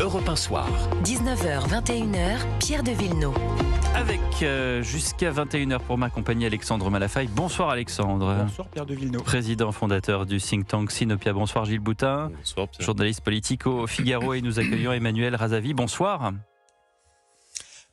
Europe 1 Soir. 19h, 21h, Pierre de Villeneuve. Avec jusqu'à 21h pour m'accompagner Alexandre Malafaille. Bonsoir Alexandre. Bonsoir Pierre de Villeneuve. Président fondateur du think tank Sinopia. Bonsoir Gilles Boutin. Bonsoir Pierre. Journaliste politique au Figaro, et nous accueillons Emmanuel Razavi. Bonsoir.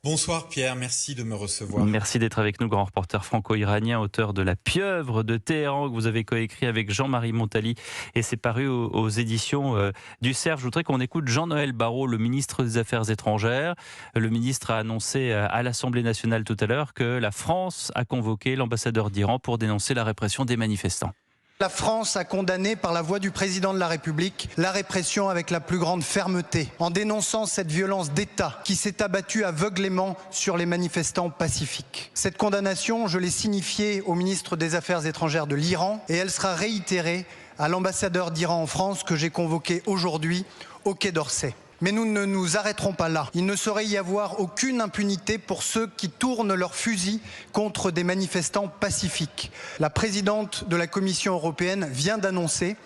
Bonsoir Pierre, merci de me recevoir. Merci d'être avec nous, grand reporter franco-iranien, auteur de La Pieuvre de Téhéran, que vous avez coécrit avec Jean-Marie Montali, et c'est paru aux éditions du Cerf. Je voudrais qu'on écoute Jean-Noël Barrot, le ministre des Affaires étrangères. Le ministre a annoncé à l'Assemblée nationale tout à l'heure que la France a convoqué l'ambassadeur d'Iran pour dénoncer la répression des manifestants. La France a condamné par la voix du président de la République la répression avec la plus grande fermeté, en dénonçant cette violence d'État qui s'est abattue aveuglément sur les manifestants pacifiques. Cette condamnation, je l'ai signifiée au ministre des Affaires étrangères de l'Iran, et elle sera réitérée à l'ambassadeur d'Iran en France que j'ai convoqué aujourd'hui au Quai d'Orsay. Mais nous ne nous arrêterons pas là. Il ne saurait y avoir aucune impunité pour ceux qui tournent leurs fusils contre des manifestants pacifiques. La présidente de la Commission européenne vient d'annoncer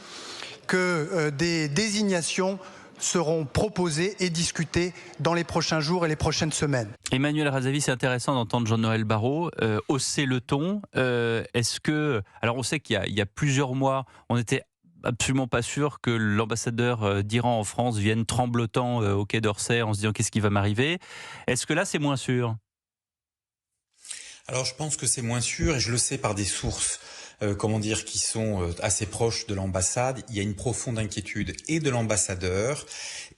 que des désignations seront proposées et discutées dans les prochains jours et les prochaines semaines. Emmanuel Razavi, c'est intéressant d'entendre Jean-Noël Barrot hausser le ton. Alors on sait qu'il y a plusieurs mois, on était absolument pas sûr que l'ambassadeur d'Iran en France vienne tremblotant au Quai d'Orsay en se disant qu'est-ce qui va m'arriver. Est-ce que là c'est moins sûr ? Alors je pense que c'est moins sûr, et je le sais par des sources qui sont assez proches de l'ambassade. Il y a une profonde inquiétude et de l'ambassadeur,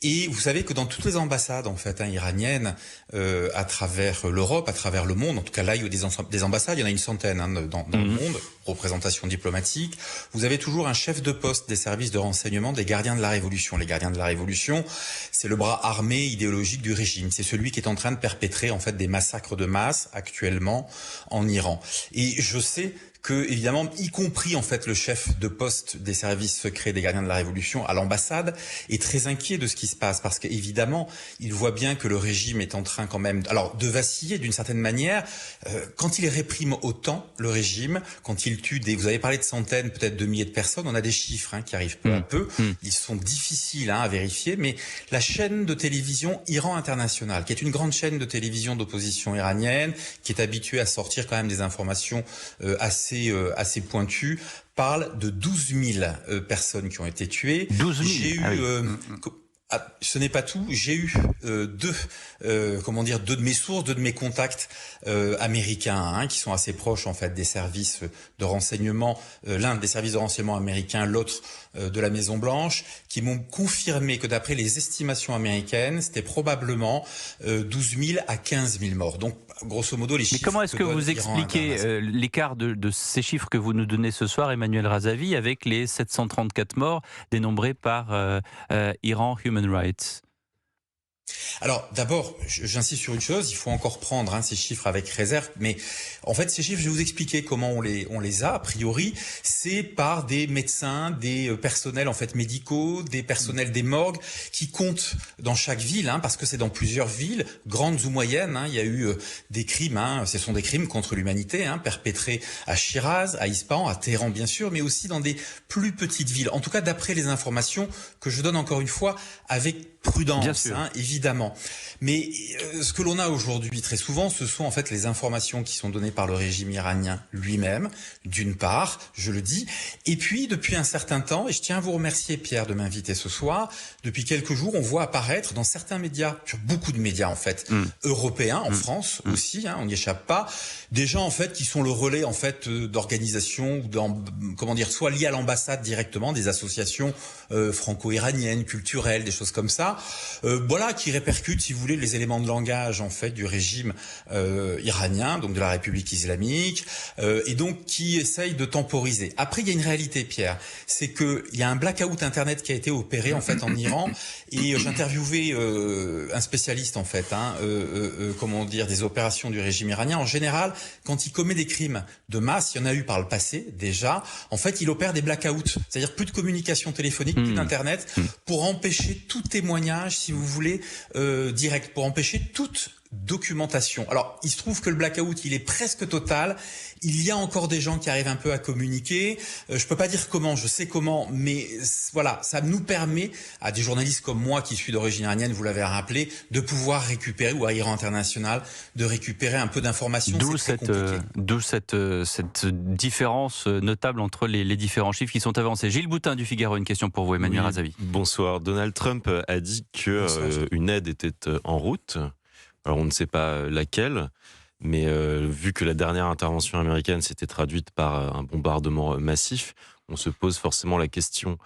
et vous savez que dans toutes les ambassades iraniennes à travers l'Europe, à travers le monde, en tout cas là il y a des ambassades, il y en a une centaine dans le monde, représentation diplomatique, vous avez toujours un chef de poste des services de renseignement des gardiens de la Révolution. Les gardiens de la Révolution, c'est le bras armé idéologique du régime, c'est celui qui est en train de perpétrer des massacres de masse actuellement en Iran. Et je sais que, évidemment, y compris le chef de poste des services secrets des gardiens de la Révolution à l'ambassade est très inquiet de ce qui se passe, parce qu'évidemment, il voit bien que le régime est en train quand même de vaciller d'une certaine manière. Quand il réprime autant le régime, quand il tue vous avez parlé de centaines, peut-être de milliers de personnes, on a des chiffres qui arrivent peu à peu, ils sont difficiles à vérifier, mais la chaîne de télévision Iran International, qui est une grande chaîne de télévision d'opposition iranienne, qui est habituée à sortir quand même des informations assez pointues, parle de 12 000 personnes qui ont été tuées. 12 000. J'ai eu ce n'est pas tout. J'ai eu deux de mes sources, deux de mes contacts américains, qui sont assez proches des services de renseignement. L'un des services de renseignement américains, l'autre de la Maison Blanche, qui m'ont confirmé que d'après les estimations américaines, c'était probablement 12 000 à 15 000 morts. Donc, grosso modo, les chiffres. Mais comment est-ce que vous expliquez l'écart de ces chiffres que vous nous donnez ce soir, Emmanuel Razavi, avec les 734 morts dénombrés par Iran Human Rights ? Alors d'abord, j'insiste sur une chose, il faut encore prendre ces chiffres avec réserve, mais en fait ces chiffres, je vais vous expliquer comment on les a. A priori, c'est par des médecins, des personnels médicaux, des personnels des morgues qui comptent dans chaque ville, parce que c'est dans plusieurs villes, grandes ou moyennes. Il y a eu des crimes, ce sont des crimes contre l'humanité, perpétrés à Shiraz, à Ispahan, à Téhéran bien sûr, mais aussi dans des plus petites villes. En tout cas, d'après les informations que je donne encore une fois avec prudence, évidemment. Mais ce que l'on a aujourd'hui très souvent, ce sont les informations qui sont données par le régime iranien lui-même, d'une part, je le dis, et puis depuis un certain temps, et je tiens à vous remercier Pierre de m'inviter ce soir, depuis quelques jours, on voit apparaître dans certains médias, sur beaucoup de médias européens, en France aussi, on n'y échappe pas, des gens qui sont le relais d'organisations ou soit liées à l'ambassade directement, des associations franco-iraniennes, culturelles, des choses comme ça, qui répercutent, si vous voulez, les éléments de langage du régime iranien, donc de la République islamique, et donc qui essayent de temporiser. Après, il y a une réalité, Pierre, c'est que il y a un blackout internet qui a été opéré en Iran, et j'interviewais un spécialiste des opérations du régime iranien. En général, quand il commet des crimes de masse, il y en a eu par le passé déjà. Il opère des blackouts, c'est-à-dire plus de communication téléphonique, plus d'internet, pour empêcher tout témoignage, si vous voulez, direct, pour empêcher toute documentation. Alors, il se trouve que le blackout, il est presque total. Il y a encore des gens qui arrivent un peu à communiquer. Je peux pas dire comment, je sais comment, mais voilà, ça nous permet à des journalistes comme moi, qui suis d'origine iranienne, vous l'avez rappelé, de pouvoir récupérer, ou à Iran International, de récupérer un peu d'informations. D'où cette différence notable entre les différents chiffres qui sont avancés. Gilles Boutin du Figaro, une question pour vous, Emmanuel Razavi. Bonsoir. Donald Trump a dit qu'une aide était en route. Alors on ne sait pas laquelle, mais vu que la dernière intervention américaine s'était traduite par un bombardement massif, on se pose forcément la question,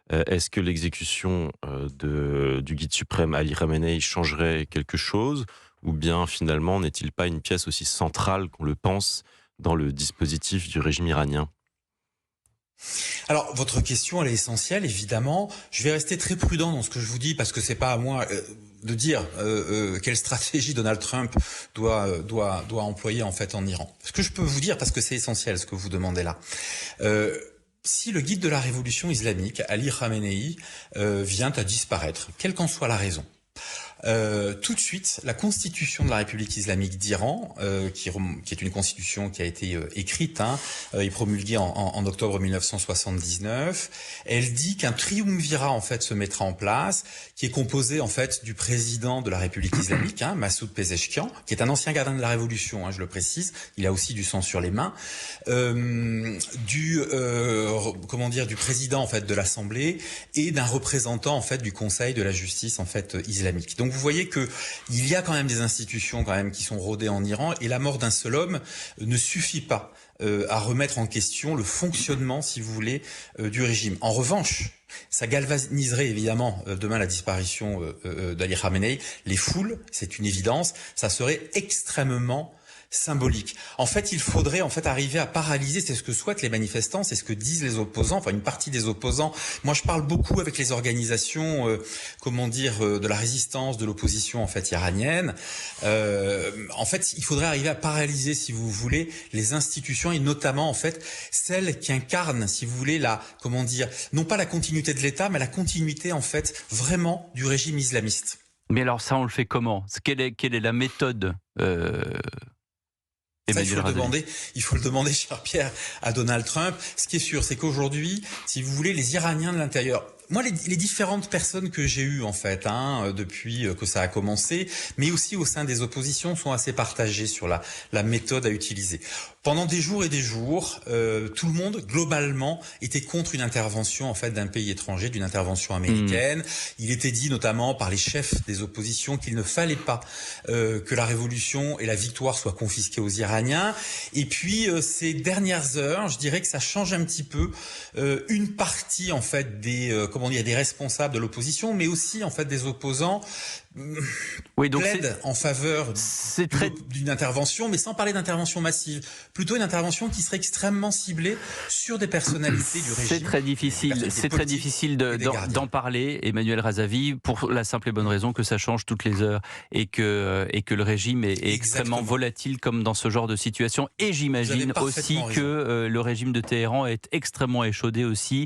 est-ce que l'exécution du guide suprême Ali Khamenei changerait quelque chose, ou bien finalement n'est-il pas une pièce aussi centrale qu'on le pense dans le dispositif du régime iranien ? Alors, votre question, elle est essentielle, évidemment. Je vais rester très prudent dans ce que je vous dis, parce que c'est pas à moi de dire quelle stratégie Donald Trump doit employer en fait en Iran. Ce que je peux vous dire, parce que c'est essentiel ce que vous demandez là. Si le guide de la révolution islamique, Ali Khamenei, vient à disparaître, quelle qu'en soit la raison, tout de suite, la constitution de la République islamique d'Iran, qui est une constitution qui a été écrite et promulguée en octobre 1979, elle dit qu'un triumvirat en fait se mettra en place, qui est composé en fait du président de la République islamique, Massoud Pezeshkian, qui est un ancien gardien de la Révolution, je le précise, il a aussi du sang sur les mains, du président en fait de l'Assemblée et d'un représentant en fait du Conseil de la justice en fait islamique. Donc vous voyez que il y a quand même des institutions quand même qui sont rodées en Iran, et la mort d'un seul homme ne suffit pas à remettre en question le fonctionnement, si vous voulez, du régime. En revanche, ça galvaniserait évidemment demain la disparition d'Ali Khamenei. Les foules, c'est une évidence, ça serait extrêmement symbolique. En fait, il faudrait arriver à paralyser, c'est ce que souhaitent les manifestants, c'est ce que disent les opposants, enfin une partie des opposants. Moi, je parle beaucoup avec les organisations, de la résistance, de l'opposition en fait iranienne. En fait, il faudrait arriver à paralyser, si vous voulez, les institutions, et notamment en fait celles qui incarnent, si vous voulez, non pas la continuité de l'État, mais la continuité en fait vraiment du régime islamiste. Mais alors ça, on le fait comment ? Quelle est la méthode Ça, il faut le demander, cher Pierre, à Donald Trump. Ce qui est sûr, c'est qu'aujourd'hui, si vous voulez, les Iraniens de l'intérieur, moi, les différentes personnes que j'ai eues, en fait, depuis que ça a commencé, mais aussi au sein des oppositions, sont assez partagées sur la méthode à utiliser. Pendant des jours et des jours, tout le monde, globalement, était contre une intervention, en fait, d'un pays étranger, d'une intervention américaine. Il était dit, notamment par les chefs des oppositions, qu'il ne fallait pas que la révolution et la victoire soient confisquées aux Iraniens. Et puis, ces dernières heures, je dirais que ça change un petit peu. Une partie, en fait, des responsables de l'opposition, mais aussi, en fait, des opposants, plaident en faveur d'une intervention, mais sans parler d'intervention massive. Plutôt une intervention qui serait extrêmement ciblée sur des personnalités du régime. C'est très difficile d'en parler, Emmanuel Razavi, pour la simple et bonne raison que ça change toutes les heures et que le régime est extrêmement volatile comme dans ce genre de situation. Et j'imagine aussi que le régime de Téhéran est extrêmement échaudé aussi,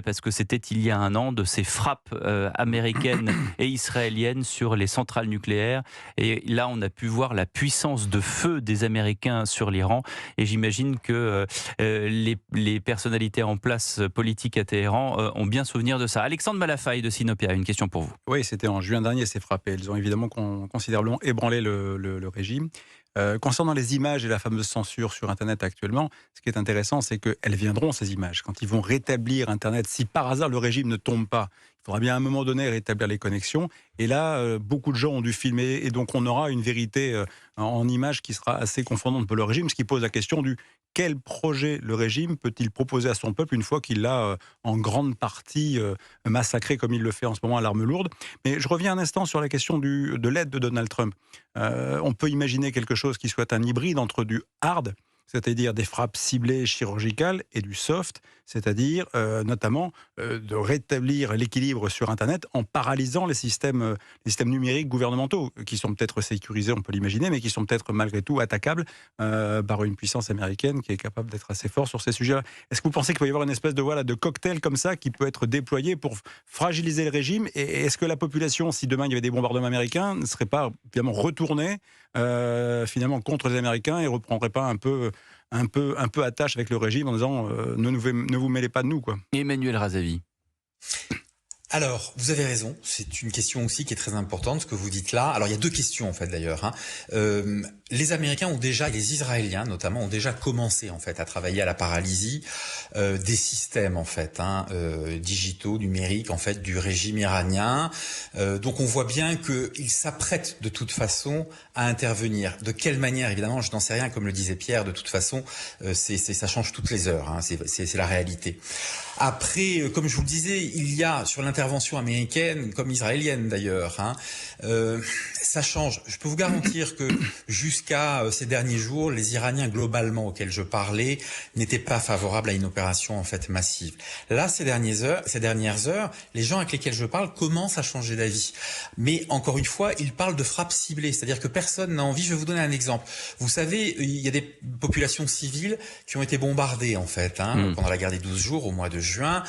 parce que c'était il y a un an de ces frappes américaines et israéliennes sur les centrales nucléaires. Et là, on a pu voir la puissance de feu des Américains sur l'Iran. Et j'imagine que les personnalités en place politiques à Téhéran ont bien souvenir de ça. Alexandre Malafaye de Sinopia, une question pour vous. Oui, c'était en juin dernier, ces frappes. Elles ont évidemment considérablement ébranlé le régime. Concernant les images et la fameuse censure sur Internet actuellement, ce qui est intéressant, c'est qu'elles viendront, ces images. Quand ils vont rétablir Internet, si par hasard le régime ne tombe pas, il faudra bien à un moment donné rétablir les connexions. Et là, beaucoup de gens ont dû filmer, et donc on aura une vérité en images qui sera assez confondante pour le régime, ce qui pose la question du quel projet le régime peut-il proposer à son peuple une fois qu'il l'a en grande partie massacré comme il le fait en ce moment à l'arme lourde. Mais je reviens un instant sur la question de l'aide de Donald Trump. On peut imaginer quelque chose qui soit un hybride entre du hard c'est-à-dire des frappes ciblées chirurgicales, et du soft, c'est-à-dire notamment de rétablir l'équilibre sur Internet en paralysant les systèmes numériques gouvernementaux, qui sont peut-être sécurisés, on peut l'imaginer, mais qui sont peut-être malgré tout attaquables par une puissance américaine qui est capable d'être assez forte sur ces sujets-là. Est-ce que vous pensez qu'il peut y avoir une espèce de cocktail comme ça qui peut être déployé pour fragiliser le régime, et est-ce que la population, si demain il y avait des bombardements américains, ne serait pas finalement retournée finalement contre les Américains et reprendrait pas un peu attache avec le régime en disant ne vous mêlez pas de nous, quoi. Emmanuel Razavi. Alors, vous avez raison, c'est une question aussi qui est très importante, ce que vous dites là. Alors, il y a deux questions, en fait, d'ailleurs. Les Américains ont déjà, et les Israéliens, notamment, ont déjà commencé, en fait, à travailler à la paralysie des systèmes, en fait, digitaux, numériques, en fait, du régime iranien. Donc, on voit bien qu'ils s'apprêtent, de toute façon, à intervenir. De quelle manière, évidemment, je n'en sais rien, comme le disait Pierre, de toute façon, ça change toutes les heures, c'est la réalité. Après, comme je vous le disais, il y a sur l'intervention américaine, comme israélienne d'ailleurs, ça change. Je peux vous garantir que jusqu'à ces derniers jours, les Iraniens globalement auxquels je parlais n'étaient pas favorables à une opération en fait massive. Là, ces dernières heures, les gens avec lesquels je parle commencent à changer d'avis. Mais encore une fois, ils parlent de frappes ciblées, c'est-à-dire que personne n'a envie. Je vais vous donner un exemple. Vous savez, il y a des populations civiles qui ont été bombardées en fait pendant la guerre des 12 jours au mois de juin,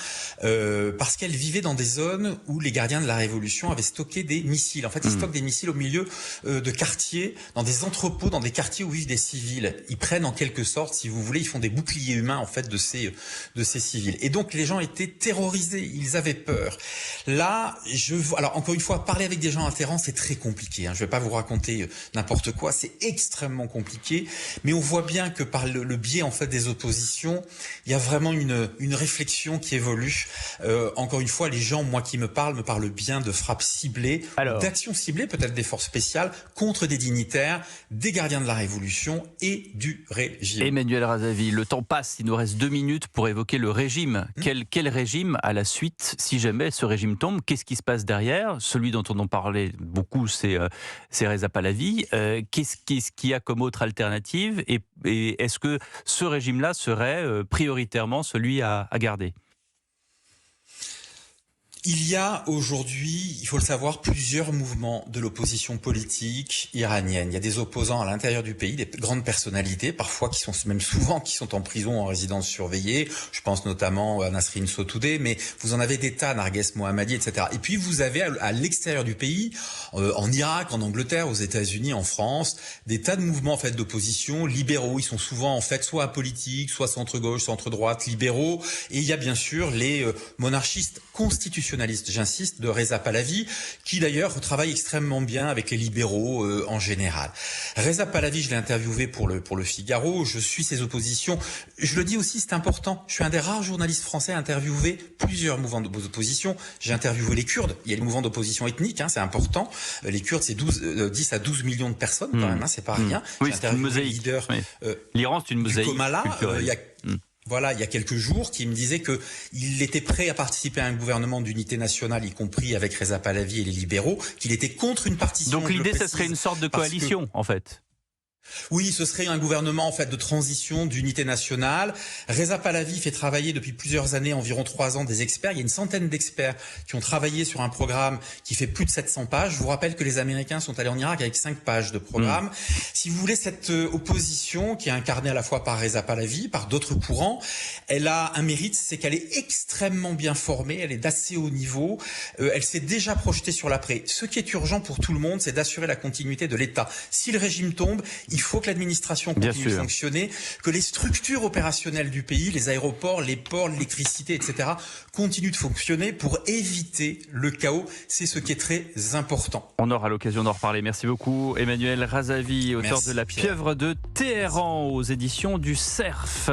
parce qu'elles vivaient dans des zones où les gardiens de la Révolution avaient stocké des missiles. En fait, ils stockent des missiles au milieu de quartiers, dans des entrepôts, dans des quartiers où vivent des civils. Ils prennent en quelque sorte, si vous voulez, ils font des boucliers humains en fait de ces civils. Et donc les gens étaient terrorisés, ils avaient peur. Là, alors encore une fois, parler avec des gens à terrain, c'est très compliqué. Je ne vais pas vous raconter n'importe quoi, c'est extrêmement compliqué. Mais on voit bien que par le biais en fait des oppositions, il y a vraiment une réflexion qui évolue. Encore une fois, les gens, moi qui me parlent bien de frappes ciblées, d'actions ciblées, peut-être des forces spéciales, contre des dignitaires, des gardiens de la Révolution et du régime. Emmanuel Razavi, le temps passe, il nous reste 2 minutes pour évoquer le régime. Quel régime à la suite, si jamais ce régime tombe? Qu'est-ce qui se passe derrière? Celui dont on en parlait beaucoup, c'est Reza Pahlavi. Qu'est-ce qu'il y a comme autre alternative? Et est-ce que ce régime-là serait prioritairement celui à garder? Il y a aujourd'hui, il faut le savoir, plusieurs mouvements de l'opposition politique iranienne. Il y a des opposants à l'intérieur du pays, des grandes personnalités, parfois qui sont en prison, en résidence surveillée. Je pense notamment à Nasrin Sotoudeh, mais vous en avez des tas, Narges Mohammadi, etc. Et puis vous avez à l'extérieur du pays, en Irak, en Angleterre, aux États-Unis, en France, des tas de mouvements en fait d'opposition libéraux. Ils sont souvent en fait soit apolitiques, soit centre-gauche, centre-droite, libéraux. Et il y a bien sûr les monarchistes constitutionnalistes, j'insiste, de Reza Pahlavi, qui d'ailleurs travaille extrêmement bien avec les libéraux en général. Reza Pahlavi, je l'ai interviewé pour le Figaro, je suis ses oppositions. Je le dis aussi, c'est important, je suis un des rares journalistes français à interviewer plusieurs mouvements d'opposition. J'ai interviewé les Kurdes, il y a les mouvements d'opposition ethnique, c'est important. Les Kurdes, c'est 10 à 12 millions de personnes quand même, c'est pas rien. Oui, c'est une mosaïque. L'Iran, c'est une mosaïque. Comala, il y a quelques jours, qui me disait qu'il était prêt à participer à un gouvernement d'unité nationale, y compris avec Reza Pahlavi et les libéraux, qu'il était contre une partition. Donc l'idée, ce serait une sorte de coalition, en fait. Oui, ce serait un gouvernement en fait de transition, d'unité nationale. Reza Pahlavi fait travailler depuis plusieurs années, environ 3 ans, des experts. Il y a une centaine d'experts qui ont travaillé sur un programme qui fait plus de 700 pages. Je vous rappelle que les Américains sont allés en Irak avec 5 pages de programme. Si vous voulez, cette opposition qui est incarnée à la fois par Reza Pahlavi, par d'autres courants, elle a un mérite, c'est qu'elle est extrêmement bien formée, elle est d'assez haut niveau, elle s'est déjà projetée sur l'après. Ce qui est urgent pour tout le monde, c'est d'assurer la continuité de l'État. Si le régime tombe, il faut que l'administration continue de fonctionner, que les structures opérationnelles du pays, les aéroports, les ports, l'électricité, etc., continuent de fonctionner pour éviter le chaos. C'est ce qui est très important. On aura l'occasion d'en reparler. Merci beaucoup, Emmanuel Razavi, auteur de La Pieuvre de Téhéran aux éditions du Cerf.